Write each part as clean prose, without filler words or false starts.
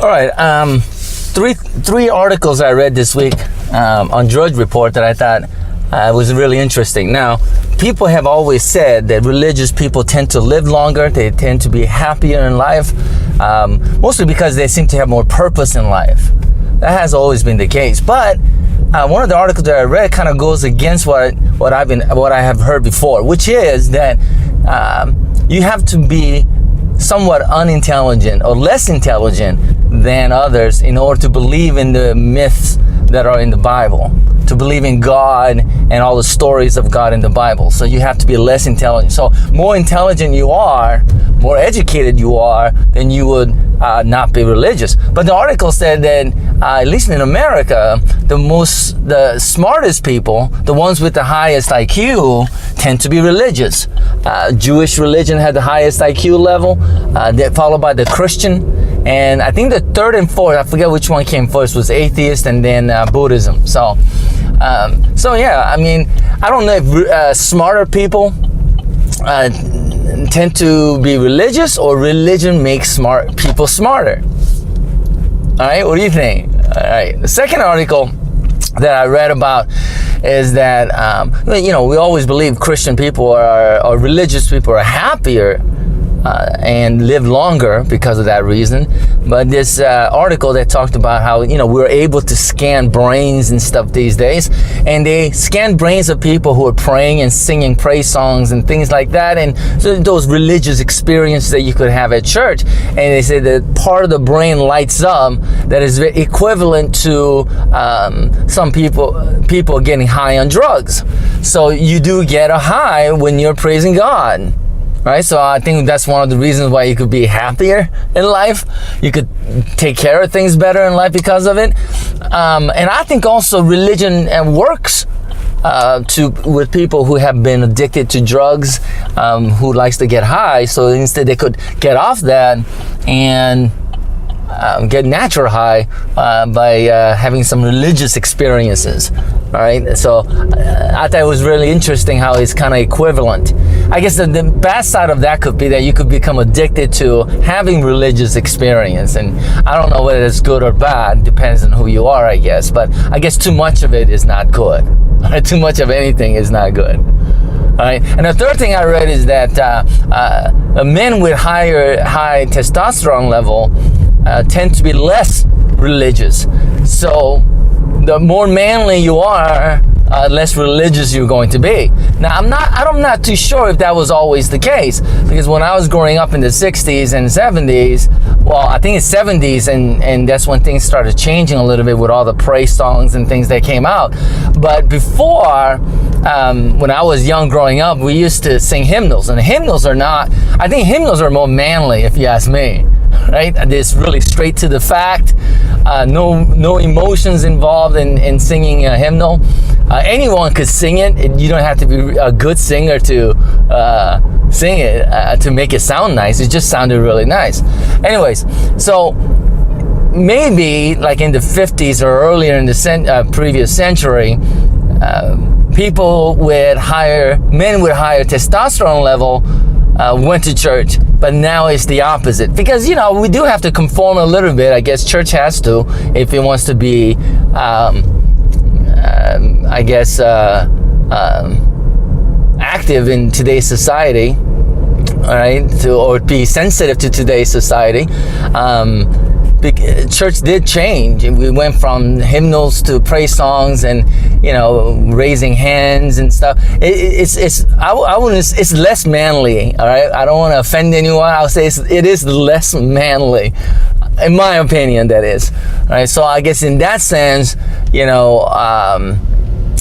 All right. Three articles I read this week on Drudge Report that I thought was really interesting. Now, people have always said that religious people tend to live longer. They tend to be happier in life, mostly because they seem to have more purpose in life. That has always been the case. But one of the articles that I read kind of goes against what I have heard before, which is that you have to be somewhat unintelligent or less intelligent than others in order to believe in the myths that are in the Bible, to believe in God and all the stories of God in the Bible. So you have to be less intelligent. So more intelligent you are, more educated you are, then you would not be religious. But the article said that at least in America, the smartest people, the ones with the highest IQ, tend to be religious. Jewish religion had the highest IQ level, followed by the Christian, and I think the third and fourth, I forget which one came first, was atheist, and then Buddhism. So yeah, I mean, I don't know if smarter people tend to be religious, or religion makes smart people smarter. All right, what do you think? All right, the second article that I read about is that we always believe Christian people or religious people are happier and live longer because of that reason. But this article that talked about how we're able to scan brains and stuff these days, and they scan brains of people who are praying and singing praise songs and things like that, and so those religious experiences that you could have at church. And they say that part of the brain lights up that is equivalent to some people getting high on drugs. So you do get a high when you're praising God. Right, so I think that's one of the reasons why you could be happier in life. You could take care of things better in life because of it. And I think also religion works with people who have been addicted to drugs, who likes to get high. So instead they could get off that and get natural high by having some religious experiences. All right, so I thought it was really interesting how it's kind of equivalent. I guess the bad side of that could be that you could become addicted to having religious experience, and I don't know whether it's good or bad. Depends on who you are, I guess. But I guess too much of it is not good. Too much of anything is not good. All right, and the third thing I read is that men with high testosterone level tend to be less religious. So the more manly you are, less religious you're going to be. Now, I'm not too sure if that was always the case, because when I was growing up in the 60s and 70s, well, I think it's 70s, and that's when things started changing a little bit with all the praise songs and things that came out. But before, when I was young growing up, we used to sing hymnals, and hymnals are more manly, if you ask me. Right? It's really straight to the fact. No emotions involved in singing a hymnal. Anyone could sing it. You don't have to be a good singer to sing it to make it sound nice. It just sounded really nice. Anyways, so maybe like in the 50s or earlier in the previous century, men with higher testosterone level went to church, but now it's the opposite, because we do have to conform a little bit. I guess church has to, if it wants to be active in today's society, all right, or be sensitive to today's society. Church did change. We went from hymnals to praise songs and raising hands and stuff. It's less manly. All right, I don't want to offend anyone. I'll say it is less manly, in my opinion. That is, all right. So I guess in that sense,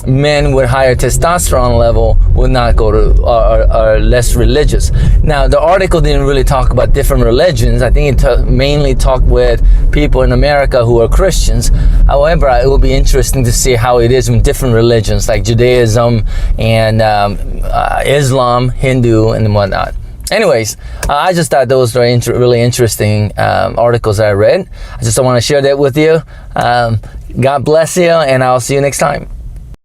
men with higher testosterone level will not go to are less religious. Now, the article didn't really talk about different religions. I think it mainly talked with people in America who are Christians. However, it will be interesting to see how it is in different religions like Judaism and Islam, Hindu, and whatnot. Anyways, I just thought those were really interesting articles I read. I just want to share that with you. God bless you, and I'll see you next time.